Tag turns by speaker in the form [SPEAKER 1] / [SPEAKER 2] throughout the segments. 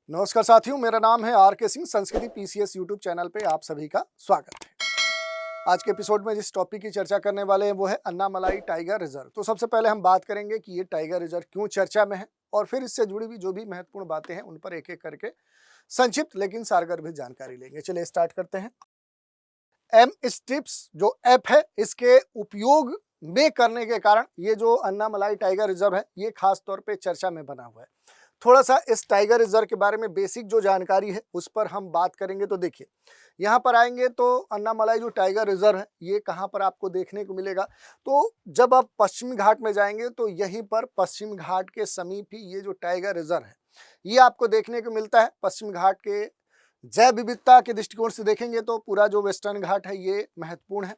[SPEAKER 1] नमस्कार साथियों, मेरा नाम है आर के सिंह। संस्कृति पीसीएस यूट्यूब चैनल पे आप सभी का स्वागत है। आज के एपिसोड में जिस टॉपिक की चर्चा करने वाले हैं वो है अन्नामलाई टाइगर रिजर्व। तो सबसे पहले हम बात करेंगे कि ये टाइगर रिजर्व क्यों चर्चा में है और फिर इससे जुड़ी हुई जो भी महत्वपूर्ण बातें हैं उन पर एक एक करके संक्षिप्त लेकिन सारगर जानकारी लेंगे। चलिए स्टार्ट करते हैं। एम स्ट्रिप्स जो ऐप है, इसके उपयोग में करने के कारण ये जो अन्नामलाई टाइगर रिजर्व है ये खास तौर पे चर्चा में बना हुआ है। थोड़ा सा इस टाइगर रिजर्व के बारे में बेसिक जो जानकारी है उस पर हम बात करेंगे। तो देखिए, यहाँ पर आएंगे तो अन्नामलाई जो टाइगर रिजर्व है ये कहाँ पर आपको देखने को मिलेगा। तो जब आप पश्चिमी घाट में जाएंगे तो यहीं पर पश्चिम घाट के समीप ही ये जो टाइगर रिजर्व है ये आपको देखने को मिलता है। पश्चिम घाट के जैव विविधता के दृष्टिकोण से देखेंगे तो पूरा जो वेस्टर्न घाट है ये महत्वपूर्ण है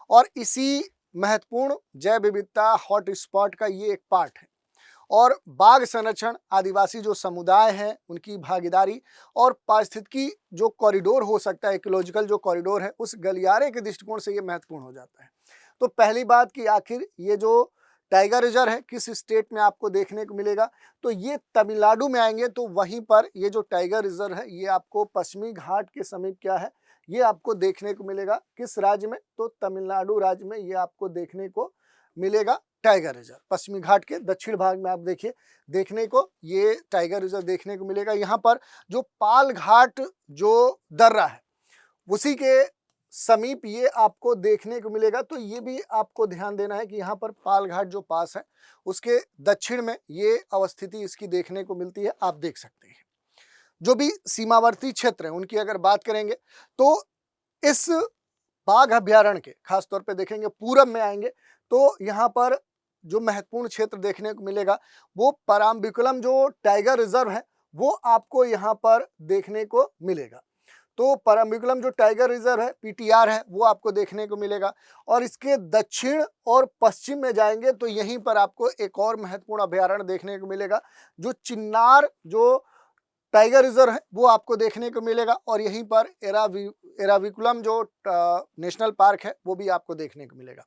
[SPEAKER 1] और इसी महत्वपूर्ण जैव विविधता हॉट स्पॉट का ये एक पार्ट है। और बाघ संरक्षण, आदिवासी जो समुदाय हैं उनकी भागीदारी और पारिस्थितिकी जो कॉरिडोर हो सकता है, इकोलॉजिकल जो कॉरिडोर है, उस गलियारे के दृष्टिकोण से ये महत्वपूर्ण हो जाता है। तो पहली बात कि आखिर ये जो टाइगर रिजर्व है किस स्टेट में आपको देखने को मिलेगा, तो ये तमिलनाडु में आएंगे तो वहीं पर ये जो टाइगर रिजर्व है ये आपको पश्चिमी घाट के समीप क्या है ये आपको देखने को मिलेगा। किस राज्य में? तो तमिलनाडु राज्य में ये आपको देखने को मिलेगा टाइगर रिजर्व। पश्चिमी घाट के दक्षिण भाग में आप देखिए देखने को ये टाइगर रिजर्व देखने को मिलेगा। यहाँ पर जो पाल घाट जो दर्रा है उसी के समीप ये आपको देखने को मिलेगा। तो ये भी आपको ध्यान देना है कि यहाँ पर पाल घाट जो पास है उसके दक्षिण में ये अवस्थिति इसकी देखने को मिलती है, आप देख सकते हैं। जो भी सीमावर्ती क्षेत्र है उनकी अगर बात करेंगे तो इस बाघ अभ्यारण्य के खास तौर पे देखेंगे पूरब में आएंगे तो यहाँ पर जो महत्वपूर्ण क्षेत्र देखने को मिलेगा वो पराम्बिकुलम जो टाइगर रिजर्व है वो आपको यहाँ पर देखने को मिलेगा। तो पराम्बिकुलम जो टाइगर रिजर्व है पीटीआर है वो आपको देखने को मिलेगा। और इसके दक्षिण और पश्चिम में जाएंगे तो यहीं पर आपको एक और महत्वपूर्ण अभ्यारण्य देखने को मिलेगा जो चिन्नार जो टाइगर रिजर्व है वो आपको देखने को मिलेगा। और यहीं पर एराविकुलम जो नेशनल पार्क है वो भी आपको देखने को मिलेगा।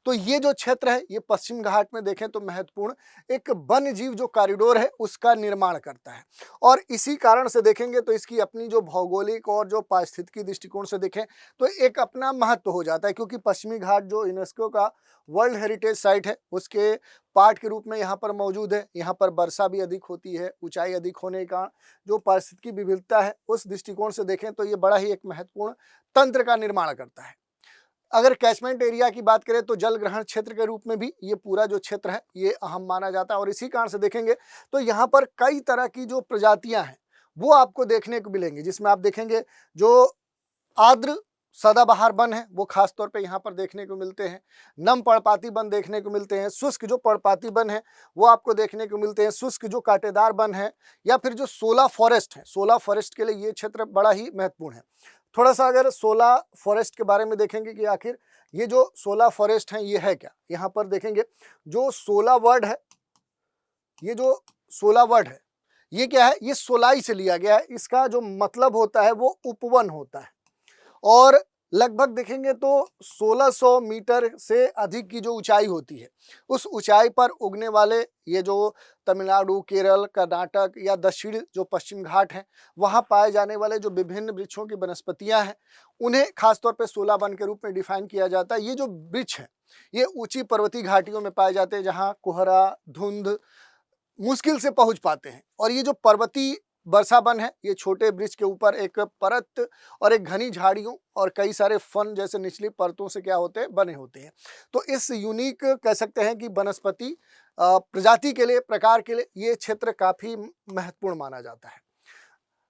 [SPEAKER 1] तो ये जो क्षेत्र है ये पश्चिम घाट में देखें तो महत्वपूर्ण एक वन्य जीव जो कॉरिडोर है उसका निर्माण करता है। और इसी कारण से देखेंगे तो इसकी अपनी जो भौगोलिक और जो पारिस्थितिकी दृष्टिकोण से देखें तो एक अपना महत्व हो जाता है, क्योंकि पश्चिमी घाट जो यूनेस्को का वर्ल्ड हेरिटेज साइट है उसके पार्ट के रूप में यहाँ पर मौजूद है। यहाँ पर वर्षा भी अधिक होती है, ऊंचाई अधिक होने के कारण जो पारिस्थितिकी विविधता है उस दृष्टिकोण से देखें तो ये बड़ा ही एक महत्वपूर्ण तंत्र का निर्माण करता है। अगर कैचमेंट एरिया की बात करें तो जल ग्रहण क्षेत्र के रूप में भी ये पूरा जो क्षेत्र है ये अहम माना जाता है। और इसी कारण से देखेंगे तो यहाँ पर कई तरह की जो प्रजातियां हैं वो आपको देखने को मिलेंगी, जिसमें आप देखेंगे जो आर्द्र सदाबहार वन है वो खास तौर पे यहाँ पर देखने को मिलते हैं। नम पर्णपाती वन देखने को मिलते हैं। शुष्क जो पर्णपाती वन है वो आपको देखने को मिलते हैं। शुष्क जो कांटेदार वन है या फिर जो सोला फॉरेस्ट है, सोला फॉरेस्ट के लिए ये क्षेत्र बड़ा ही महत्वपूर्ण है। थोड़ा सा अगर सोला फॉरेस्ट के बारे में देखेंगे कि आखिर ये जो सोला फॉरेस्ट है ये है क्या, यहाँ पर देखेंगे जो सोला वर्ड है, ये जो सोला वर्ड है ये क्या है, ये सोलाई से लिया गया है। इसका जो मतलब होता है वो उपवन होता है। और लगभग देखेंगे तो 1600 मीटर से अधिक की जो ऊंचाई होती है उस ऊंचाई पर उगने वाले ये जो तमिलनाडु, केरल, कर्नाटक या दक्षिण जो पश्चिम घाट हैं वहाँ पाए जाने वाले जो विभिन्न वृक्षों की वनस्पतियाँ हैं उन्हें खासतौर पे सोला वन के रूप में डिफाइन किया जाता है। ये जो वृक्ष है ये ऊंची पर्वतीय घाटियों में पाए जाते हैं जहाँ कोहरा, धुंध मुश्किल से पहुँच पाते हैं। और ये जो पर्वतीय वर्षा वन है ये छोटे वृक्ष के ऊपर एक परत और एक घनी झाड़ियों और कई सारे फन जैसे निचली परतों से क्या होते हैं, बने होते हैं। तो इस यूनिक कह सकते हैं कि वनस्पति प्रजाति के लिए, प्रकार के लिए ये क्षेत्र काफी महत्वपूर्ण माना जाता है।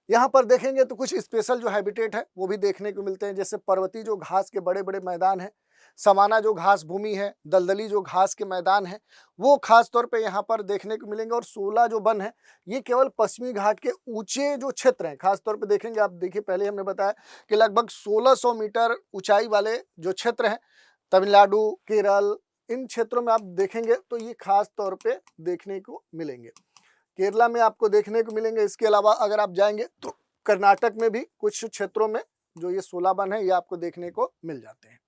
[SPEAKER 1] यहाँ पर देखेंगे तो कुछ स्पेशल जो हैबिटेट है वो भी देखने को मिलते हैं, जैसे पर्वतीय जो घास के बड़े बड़े मैदान हैं, समाना जो घास भूमि है, दलदली जो घास के मैदान है वो खास तौर पे यहाँ पर देखने को मिलेंगे। और सोला जो वन है ये केवल पश्चिमी घाट के ऊंचे जो क्षेत्र हैं खास तौर पे देखेंगे। आप देखिए पहले हमने बताया कि लगभग 1600 मीटर ऊंचाई वाले जो क्षेत्र हैं तमिलनाडु, केरल, इन क्षेत्रों में आप देखेंगे तो ये खास तौर पे देखने को मिलेंगे। केरला में आपको देखने को मिलेंगे। इसके अलावा अगर आप जाएंगे तो कर्नाटक में भी कुछ क्षेत्रों में जो ये सोला वन है ये आपको देखने को मिल जाते हैं।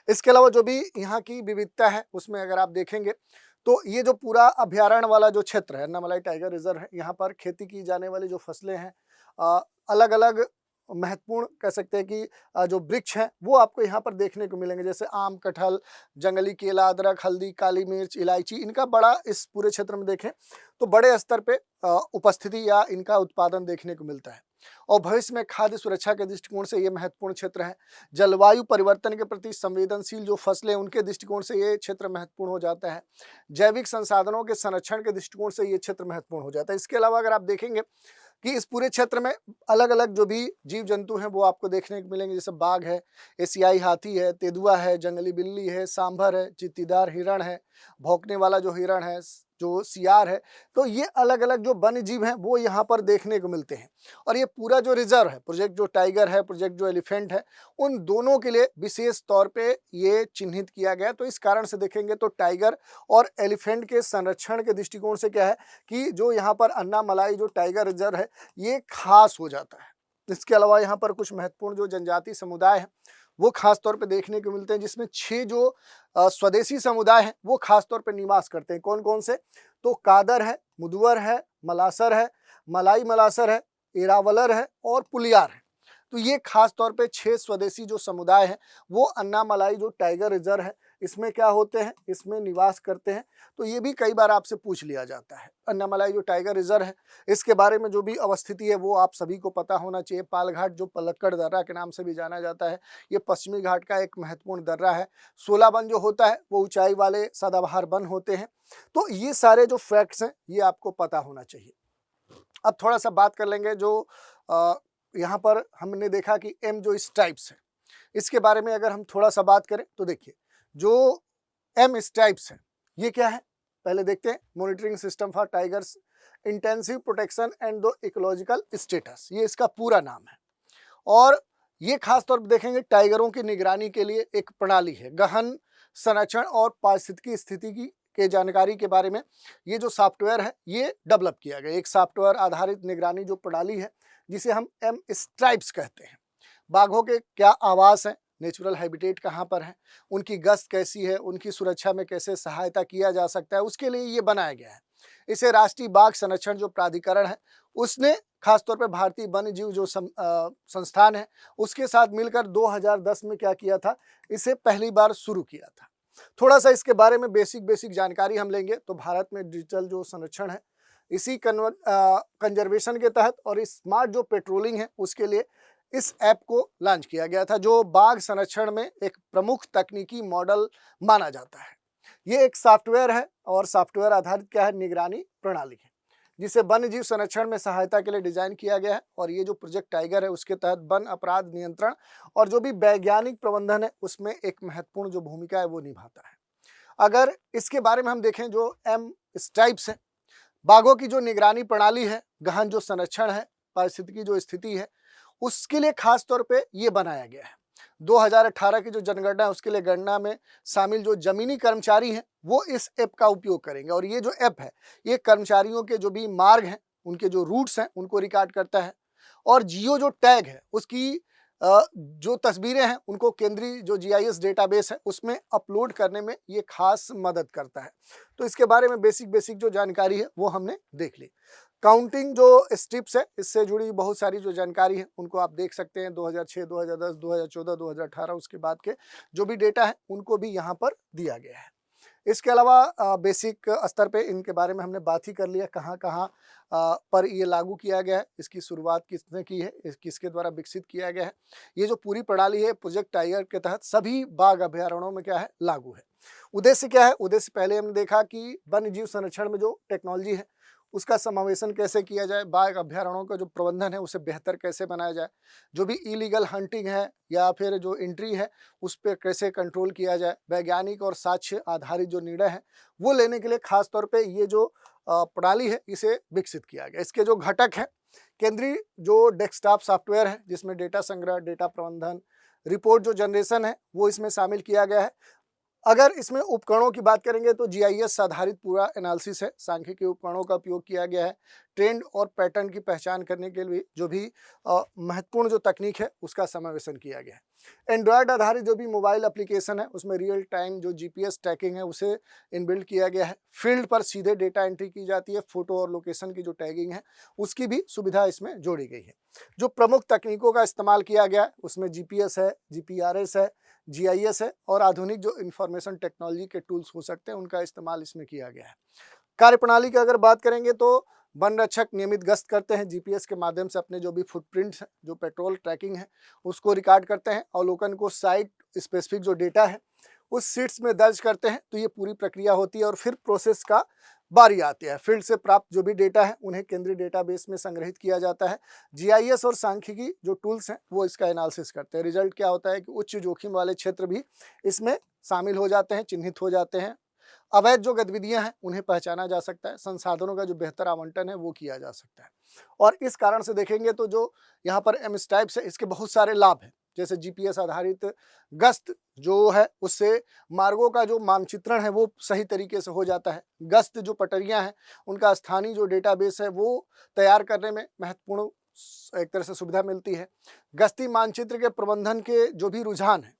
[SPEAKER 1] इसके अलावा जो भी यहाँ की विविधता है उसमें अगर आप देखेंगे तो ये जो पूरा अभयारण्य वाला जो क्षेत्र है, अन्नामलाई टाइगर रिजर्व है, यहाँ पर खेती की जाने वाली जो फसलें हैं, अलग अलग महत्वपूर्ण कह सकते हैं कि जो वृक्ष हैं वो आपको यहाँ पर देखने को मिलेंगे, जैसे आम, कटहल, जंगली केला, अदरक, हल्दी, काली मिर्च, इलायची, इनका बड़ा इस पूरे क्षेत्र में देखें तो बड़े स्तर पे उपस्थिति या इनका उत्पादन देखने को मिलता है। और भविष्य में खाद्य सुरक्षा के दृष्टिकोण से ये महत्वपूर्ण क्षेत्र है। जलवायु परिवर्तन के प्रति संवेदनशील जो फसलें, उनके दृष्टिकोण से ये क्षेत्र महत्वपूर्ण हो जाता है। जैविक संसाधनों के संरक्षण के दृष्टिकोण से ये क्षेत्र महत्वपूर्ण हो जाता है। इसके अलावा अगर आप देखेंगे कि इस पूरे क्षेत्र में अलग अलग जो भी जीव जंतु हैं वो आपको देखने को मिलेंगे, जैसे बाघ है, एशियाई हाथी है, तेंदुआ है, जंगली बिल्ली है, सांभर है, चित्तीदार हिरण है, भौंकने वाला जो हिरण है, जो सियार है। तो ये अलग अलग जो वन्य जीव हैं वो यहाँ पर देखने को मिलते हैं। और ये पूरा जो रिजर्व है, प्रोजेक्ट जो टाइगर है, प्रोजेक्ट जो एलिफेंट है, उन दोनों के लिए विशेष तौर पे ये चिन्हित किया गया। तो इस कारण से देखेंगे तो टाइगर और एलिफेंट के संरक्षण के दृष्टिकोण से क्या है कि जो यहाँ पर अन्नामलाई जो टाइगर रिजर्व है ये खास हो जाता है। इसके अलावा यहाँ पर कुछ महत्वपूर्ण जो जनजाति समुदाय हैं वो खास तौर पे देखने को मिलते हैं, जिसमें 6 जो स्वदेशी समुदाय हैं वो खास तौर पे निवास करते हैं। कौन कौन से? तो कादर है, मुदवर है, मलासर है, मलाई मलासर है, इरावलर है और पुलियार है। तो ये खास तौर पे 6 स्वदेशी जो समुदाय हैं वो अन्नामलाई जो टाइगर रिजर्व है इसमें क्या होते हैं, इसमें निवास करते हैं। तो ये भी कई बार आपसे पूछ लिया जाता है। अन्नामलाई जो टाइगर रिजर्व है इसके बारे में जो भी अवस्थिति है वो आप सभी को पता होना चाहिए। पालघाट जो पलक्कड़ दर्रा के नाम से भी जाना जाता है, ये पश्चिमी घाट का एक महत्वपूर्ण दर्रा है। 16 वन जो होता है वो ऊंचाई वाले सदाबहार वन होते हैं। तो ये सारे जो फैक्ट्स हैं ये आपको पता होना चाहिए। अब थोड़ा सा बात कर लेंगे जो यहाँ पर हमने देखा कि एम जो स्ट्राइप्स है, इसके बारे में अगर हम थोड़ा सा बात करें तो देखिए जो एम स्ट्राइप्स है ये क्या है, पहले देखते हैं। Monitoring system for tigers intensive protection and the ecological status, ये इसका पूरा नाम है। और ये खास तौर पर देखेंगे टाइगरों की निगरानी के लिए एक प्रणाली है। गहन संरक्षण और पारिस्थितिकी स्थिति के जानकारी के बारे में ये जो सॉफ्टवेयर है ये डेवलप किया गया। एक सॉफ्टवेयर आधारित निगरानी जो प्रणाली है जिसे हम एम स्ट्राइप्स कहते हैं। बाघों के क्या आवास हैं, नेचुरल हैबिटेट कहाँ पर है, उनकी गश्त कैसी है, उनकी सुरक्षा में कैसे सहायता किया जा सकता है, उसके लिए ये बनाया गया है। इसे राष्ट्रीय बाघ संरक्षण जो प्राधिकरण है उसने खासतौर पर भारतीय वन्य जीव जो संस्थान है उसके साथ मिलकर 2010 में क्या किया था, इसे पहली बार शुरू किया था। थोड़ा सा इसके बारे में बेसिक जानकारी हम लेंगे तो भारत में डिजिटल जो संरक्षण है इसी कंजर्वेशन के तहत और स्मार्ट जो पेट्रोलिंग है उसके लिए इस ऐप को लॉन्च किया गया था, जो बाघ संरक्षण में एक प्रमुख तकनीकी मॉडल माना जाता है। ये एक सॉफ्टवेयर है और सॉफ्टवेयर आधारित क्या है, निगरानी प्रणाली है जिसे वन्य जीव संरक्षण में सहायता के लिए डिजाइन किया गया है। और ये जो प्रोजेक्ट टाइगर है उसके तहत वन अपराध नियंत्रण और जो भी वैज्ञानिक प्रबंधन है उसमें एक महत्वपूर्ण जो भूमिका है वो निभाता है। अगर इसके बारे में हम देखें जो एम स्ट्राइप्स है, बाघों की जो निगरानी प्रणाली है, गहन जो संरक्षण है, पारिस्थितिकी जो स्थिति है उसके लिए खास तौर पे ये बनाया गया है। 2018 की जो जनगणना है उसके लिए गणना में शामिल जो जमीनी कर्मचारी हैं वो इस ऐप का उपयोग करेंगे। और ये जो ऐप है ये कर्मचारियों के जो भी मार्ग हैं, उनके जो रूट्स हैं उनको रिकॉर्ड करता है। और जियो जो टैग है उसकी जो तस्वीरें हैं उनको केंद्रीय जो जीआईएस डेटाबेस है उसमें अपलोड करने में ये खास मदद करता है। तो इसके बारे में बेसिक जो जानकारी है वो हमने देख ली। काउंटिंग जो स्ट्रिप्स है इससे जुड़ी बहुत सारी जो जानकारी है उनको आप देख सकते हैं। 2006, 2010, 2014, 2018 उसके बाद के जो भी डेटा है उनको भी यहाँ पर दिया गया है। इसके अलावा बेसिक स्तर पे इनके बारे में हमने बात ही कर लिया, कहाँ कहाँ पर ये लागू किया गया है, इसकी शुरुआत किसने की है, किसके द्वारा विकसित किया गया है। ये जो पूरी प्रणाली है प्रोजेक्ट टाइगर के तहत सभी बाघ अभयारण्यों में क्या है, लागू है। उद्देश्य क्या है? उद्देश्य पहले हमने देखा कि वन्य जीव संरक्षण में जो टेक्नोलॉजी है उसका समावेशन कैसे किया जाए, बाघ अभयारण्यों का जो प्रबंधन है उसे बेहतर कैसे बनाया जाए, जो भी इलीगल हंटिंग है या फिर जो एंट्री है उस पर कैसे कंट्रोल किया जाए, वैज्ञानिक और साक्ष्य आधारित जो निर्णय है वो लेने के लिए खास तौर पे ये जो प्रणाली है इसे विकसित किया गया। इसके जो घटक है, केंद्रीय जो डेस्कटॉप सॉफ्टवेयर है जिसमें डेटा संग्रह, डेटा प्रबंधन, रिपोर्ट जो जनरेशन है वो इसमें शामिल किया गया है। अगर इसमें उपकरणों की बात करेंगे तो जीआईएस आधारित पूरा एनालिसिस है। सांख्यिकीय उपकरणों का उपयोग किया गया है। ट्रेंड और पैटर्न की पहचान करने के लिए जो भी महत्वपूर्ण जो तकनीक है उसका समावेशन किया गया है। एंड्रॉयड आधारित जो भी मोबाइल एप्लीकेशन है उसमें रियल टाइम जो जीपीएस ट्रैकिंग है उसे इनबिल्ट किया गया है। फील्ड पर सीधे डेटा एंट्री की जाती है। फोटो और लोकेशन की जो टैगिंग है उसकी भी सुविधा इसमें जोड़ी गई है। जो प्रमुख तकनीकों का इस्तेमाल किया गया है उसमें जीपीएस है, जीपीआरएस है, जीआईएस है और आधुनिक जो इंफॉर्मेशन टेक्नोलॉजी के टूल्स हो सकते हैं उनका इस्तेमाल इसमें किया गया है। कार्यप्रणाली की अगर बात करेंगे तो वन रक्षक नियमित गश्त करते हैं। जीपीएस के माध्यम से अपने जो भी फुटप्रिंट्स हैं, जो पेट्रोल ट्रैकिंग है उसको रिकॉर्ड करते हैं। अवलोकन को साइट स्पेसिफिक जो डेटा है उस शीट्स में दर्ज करते हैं। तो ये पूरी प्रक्रिया होती है और फिर प्रोसेस का बारी आती है। फील्ड से प्राप्त जो भी डेटा है उन्हें केंद्रीय डेटाबेस में संग्रहित किया जाता है। जीआईएस और सांख्यिकी जो टूल्स हैं वो इसका एनालिसिस करते हैं। रिजल्ट क्या होता है कि उच्च जोखिम वाले क्षेत्र भी इसमें शामिल हो जाते हैं, चिन्हित हो जाते हैं। अवैध जो गतिविधियां हैं उन्हें पहचाना जा सकता है। संसाधनों का जो बेहतर आवंटन है वो किया जा सकता है। और इस कारण से देखेंगे तो जो यहाँ पर एमस्टाइप्स है इसके बहुत सारे लाभ हैं। जैसे जीपीएस आधारित गश्त जो है उससे मार्गों का जो मानचित्रण है वो सही तरीके से हो जाता है। गश्त जो पटरियां हैं उनका स्थानीय जो डेटाबेस है वो तैयार करने में महत्वपूर्ण एक तरह से सुविधा मिलती है। गश्ती मानचित्र के प्रबंधन के जो भी रुझान है,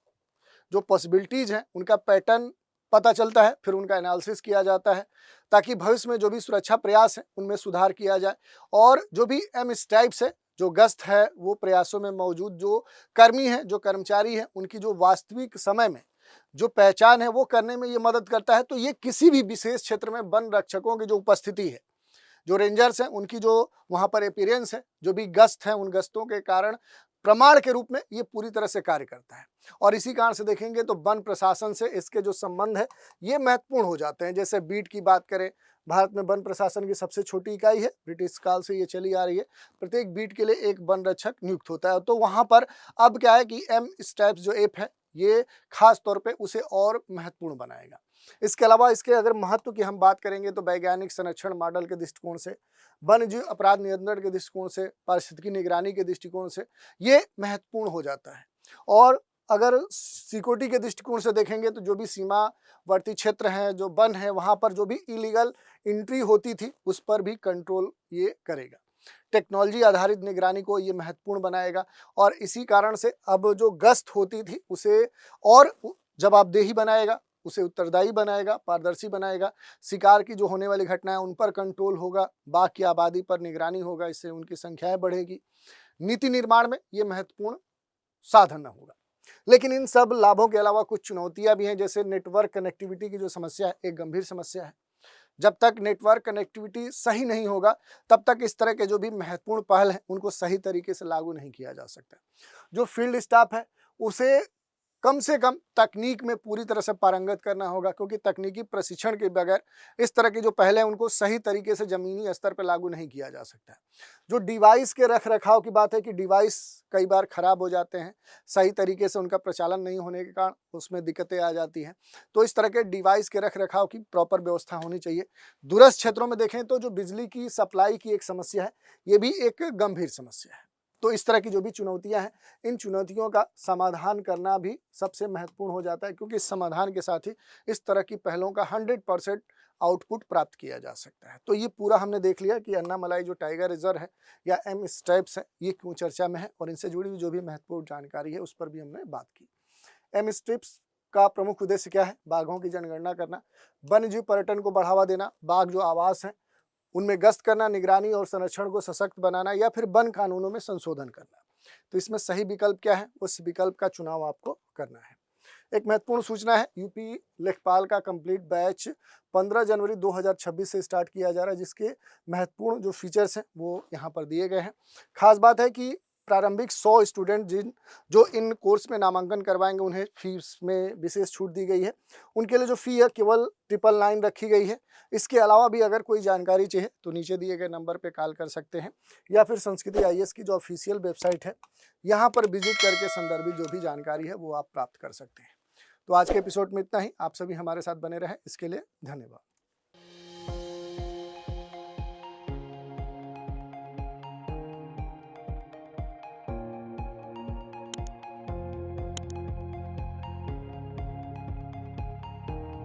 [SPEAKER 1] जो पॉसिबिलिटीज हैं उनका पैटर्न पता चलता है, फिर उनका एनालिसिस किया जाता है ताकि भविष्य में जो भी सुरक्षा प्रयास है उनमें सुधार किया जाए। और जो भी एमस्टाइप्स है, जो गश्त है, वो प्रयासों में मौजूद जो कर्मी हैं, जो कर्मचारी हैं, उनकी जो वास्तविक समय में जो पहचान है वो करने में ये मदद करता है। तो ये किसी भी विशेष क्षेत्र में वन रक्षकों की जो उपस्थिति है, जो रेंजर्स हैं उनकी जो वहाँ पर अपीयरेंस है, जो भी गश्त है, उन गश्तों के कारण प्रमाण के रूप में ये पूरी तरह से कार्य करता है। और इसी कारण से देखेंगे तो वन प्रशासन से इसके जो संबंध है ये महत्वपूर्ण हो जाते हैं। जैसे बीट की बात करें, भारत में वन प्रशासन की सबसे छोटी इकाई है, ब्रिटिश काल से ये चली आ रही है। प्रत्येक बीट के लिए एक वन रक्षक नियुक्त होता है। तो वहाँ पर अब क्या है कि एमस्टाइप्स जो ऐप है ये खास तौर पे उसे और महत्वपूर्ण बनाएगा। इसके अलावा इसके अगर महत्व की हम बात करेंगे तो वैज्ञानिक संरक्षण मॉडल के दृष्टिकोण से, वन्यजीव अपराध नियंत्रण के दृष्टिकोण से, पारिस्थितिकी निगरानी के दृष्टिकोण से ये महत्वपूर्ण हो जाता है। और अगर सिक्योरिटी के दृष्टिकोण से देखेंगे तो जो भी सीमावर्ती क्षेत्र हैं, जो वन है, वहाँ पर जो भी इलीगल एंट्री होती थी उस पर भी कंट्रोल ये करेगा। टेक्नोलॉजी आधारित निगरानी को ये महत्वपूर्ण बनाएगा और इसी कारण से अब जो गश्त होती थी उसे और जवाबदेही बनाएगा, उसे उत्तरदायी बनाएगा, पारदर्शी बनाएगा। शिकार की जो होने वाली घटनाएं उन पर कंट्रोल होगा, बाघ की आबादी पर निगरानी होगा, इससे उनकी संख्याएं बढ़ेगी। नीति निर्माण में ये महत्वपूर्ण साधन होगा। लेकिन इन सब लाभों के अलावा कुछ चुनौतियां भी हैं। जैसे नेटवर्क कनेक्टिविटी की जो समस्या है एक गंभीर समस्या है। जब तक नेटवर्क कनेक्टिविटी सही नहीं होगा तब तक इस तरह के जो भी महत्वपूर्ण पहल हैं उनको सही तरीके से लागू नहीं किया जा सकता। जो फील्ड स्टाफ है उसे कम से कम तकनीक में पूरी तरह से पारंगत करना होगा, क्योंकि तकनीकी प्रशिक्षण के बगैर इस तरह की जो पहले हैं उनको सही तरीके से जमीनी स्तर पर लागू नहीं किया जा सकता है। जो डिवाइस के रख रखाव की बात है कि डिवाइस कई बार खराब हो जाते हैं, सही तरीके से उनका प्रचालन नहीं होने के कारण उसमें दिक्कतें आ जाती हैं। तो इस तरह के डिवाइस के रख रखाव की प्रॉपर व्यवस्था होनी चाहिए। दूरस्थ क्षेत्रों में देखें तो जो बिजली की सप्लाई की एक समस्या है ये भी एक गंभीर समस्या है। तो इस तरह की जो भी चुनौतियां हैं, इन चुनौतियों का समाधान करना भी सबसे महत्वपूर्ण हो जाता है, क्योंकि इस समाधान के साथ ही इस तरह की पहलों का 100% आउटपुट प्राप्त किया जा सकता है। तो ये पूरा हमने देख लिया कि अन्नामलाई जो टाइगर रिजर्व है या एमस्टाइप्स है ये क्यों चर्चा में है और इनसे जुड़ी हुई जो भी महत्वपूर्ण जानकारी है उस पर भी हमने बात की। एमस्टाइप्स का प्रमुख उद्देश्य क्या है? बाघों की जनगणना करना, वन्यजीव पर्यटन को बढ़ावा देना, बाघ जो आवास है उनमें गश्त करना, निगरानी और संरक्षण को सशक्त बनाना या फिर वन कानूनों में संशोधन करना। तो इसमें सही विकल्प क्या है, उस विकल्प का चुनाव आपको करना है। एक महत्वपूर्ण सूचना है, यूपी लेखपाल का कंप्लीट बैच 15 जनवरी 2026 से स्टार्ट किया जा रहा है, जिसके महत्वपूर्ण जो फीचर्स हैं वो यहाँ पर दिए गए हैं। खास बात है कि प्रारंभिक 100 स्टूडेंट जो इन कोर्स में नामांकन करवाएंगे उन्हें फीस में विशेष छूट दी गई है। उनके लिए जो फ़ी है केवल 999 रखी गई है। इसके अलावा भी अगर कोई जानकारी चाहिए तो नीचे दिए गए नंबर पे कॉल कर सकते हैं या फिर संस्कृति आईएएस की जो ऑफिशियल वेबसाइट है यहाँ पर विजिट करके संदर्भित जो भी जानकारी है वो आप प्राप्त कर सकते हैं। तो आज के एपिसोड में इतना ही। आप सभी हमारे साथ बने रहें, इसके लिए धन्यवाद।